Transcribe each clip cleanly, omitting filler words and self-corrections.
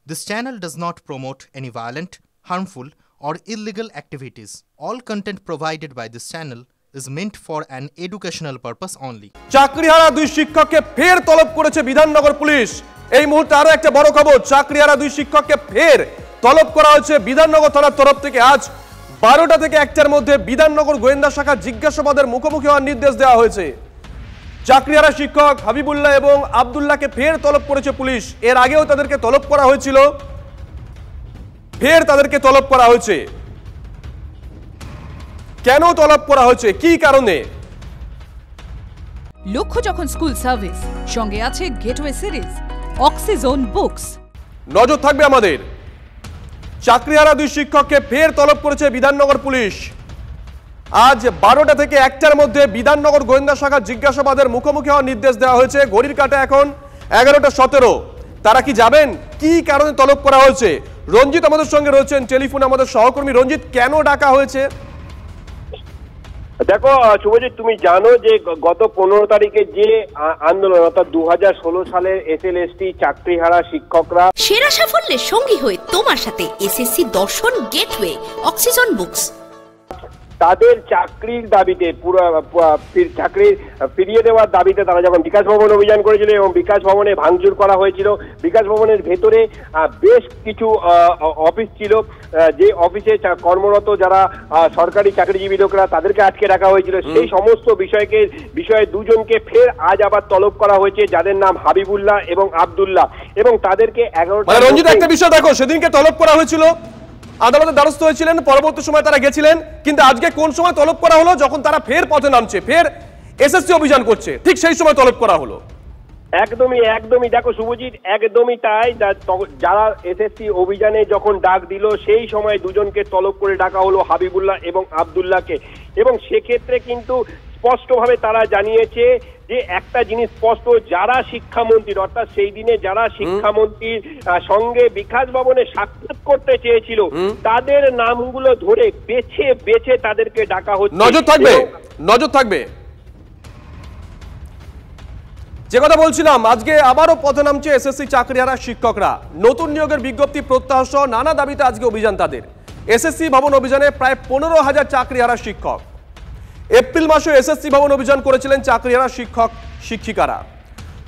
This channel does not promote any violent, harmful, or illegal activities. All content provided by this channel is meant for an educational purpose only. চাকরিহারা দুই শিক্ষককে ফের তলব করেছে Bidhannagar police. এই মুহূর্তে আরো একটা বড় খবর, চাকরিহারা দুই শিক্ষককে ফের তলব করা হয়েছে বিধাননগর থানার তরফ থেকে। আজ 12টা থেকে 1টার মধ্যে বিধাননগর গোয়েন্দা শাখা জিজ্ঞাসাবাদের মুখোমুখি হওয়ার নির্দেশ দেওয়া হয়েছে। চাকরিহারা শিক্ষক হাবিবুল্লাহ এবং আব্দুল্লাহকে ফের তলব করেছে পুলিশ। এর আগেও তাদেরকে তলব করা হয়েছিল, ফের তাদেরকে তলব করা হয়েছে। কেন তলব করা হয়েছে, কি কারণে? লক্ষ্য যখন স্কুল সার্ভিস, সঙ্গে আছে গেটওয়ে সিরিজ, অক্সিজোন বুকস। নজর থাকবে আমাদের। চাকরিহারা দুই শিক্ষককে ফের তলব করেছে বিধাননগর পুলিশ। আজ 12টা থেকে 1টার মধ্যে বিধাননগর গোয়েন্দা শাখা জিজ্ঞাসাবাদের মুখোমুখি হওয়ার নির্দেশ দেওয়া হয়েছে। ঘড়ির কাঁটা এখন 11টা 17। তারা কি যাবেন, কি কারণে তলব করা হয়েছে? রঞ্জিত আমাদের সঙ্গে রয়েছেন টেলিফোনে, আমাদের সহকর্মী। রঞ্জিত, কেন ডাকা হয়েছে? দেখো শুভজিৎ, তুমি জানো যে গত 15 তারিখে যে আন্দোলন, অর্থাৎ 2016 সালের এসএলএসটি চাকরিহারা শিক্ষকরা সেরা সাফল্যের সঙ্গী হয়ে তোমার সাথে এসএসসি দর্শন গেটওয়ে অক্সিজন বুকস, তাদের চাকরির দাবিতে চাকরি ফিরিয়ে দেওয়ার দাবিতে তারা যখন বিকাশ ভবন অভিযান করেছিল এবং বিকাশ ভবনে ভাঙচুর করা হয়েছিল, বিকাশ ভবনের ভেতরে বেশ কিছু অফিস ছিল, যে অফিসে কর্মরত যারা সরকারি চাকরিজীবী লোকরা তাদেরকে আটকে রাখা হয়েছিল। সেই সমস্ত বিষয়ে দুজনকে ফের আজ আবার তলব করা হয়েছে, যাদের নাম হাবিবুল্লাহ এবং আব্দুল্লাহ, এবং তাদেরকে 11টা। রঞ্জিত, একটা বিষয় দেখো, সেদিনকে তলব করা হয়েছিল, আদালতের দ্বারস্থ হয়েছিলেন, পরবর্তী সময় তারা গেছিলেন, কিন্তু আজকে কোন সময় তলব করা হলো? যখন তারা ফের পথে নামছে, ফের এসএসসি অভিযান করছে, ঠিক সেই সময় তলব করা হলো। একদমই দেখো শুভজিৎ, একদমই তাই। যারা এসএসসি অভিযানে যখন ডাক দিল, সেই সময় দুজনকে তলব করে ডাকা হলো, হাবিবুল্লাহ এবং আব্দুল্লাহকে। এবং সেক্ষেত্রে কিন্তু স্পষ্টভাবে তারা জানিয়েছে যে একটা জিনিস স্পষ্ট, যারা শিক্ষামন্ত্রীর, অর্থাৎ সেই দিনে যারা শিক্ষামন্ত্রীর সঙ্গে বিকাশ ভবনে সাক্ষাৎ করতে চেয়েছিল, তাদের নামগুলো ধরে বেছে বেছে তাদেরকে ডাকা হচ্ছে। নজর থাকবে। যে কথা বলছিলাম, আজকে আবারও পথে নামছে এসএসসি চাকরিহারা শিক্ষকরা। নতুন নিয়োগের বিজ্ঞপ্তি প্রত্যাহার সহ নানা দাবিতে আজকে অভিযান তাদের। এসএসসি ভবন অভিযানে প্রায় 15,000 চাকরিহারা শিক্ষক। এপ্রিল মাসে এসএসসি ভবন অভিযান করেছিলেন চাকরিহারা শিক্ষক শিক্ষিকারা।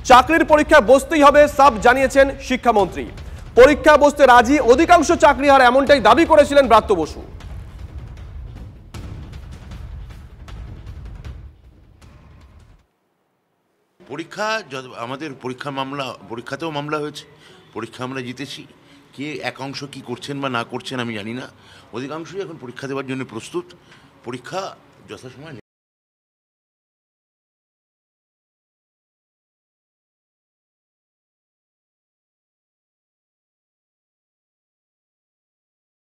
চাকরির পরীক্ষা বসতেই হবে, সাফ জানিয়েছেন শিক্ষামন্ত্রী। পরীক্ষা বসতে রাজি অধিকাংশ চাকরিহারা, এমনটাই দাবি করেছিলেন ব্রাত্য বসু। পরীক্ষা আমাদের পরীক্ষাতেও মামলা হয়েছে, পরীক্ষা আমরা জিতেছি। কে একাংশ কি করছেন বা না করছেন আমি জানি না, অধিকাংশই এখন পরীক্ষা দেওয়ার জন্য প্রস্তুত। পরীক্ষা যথাসময়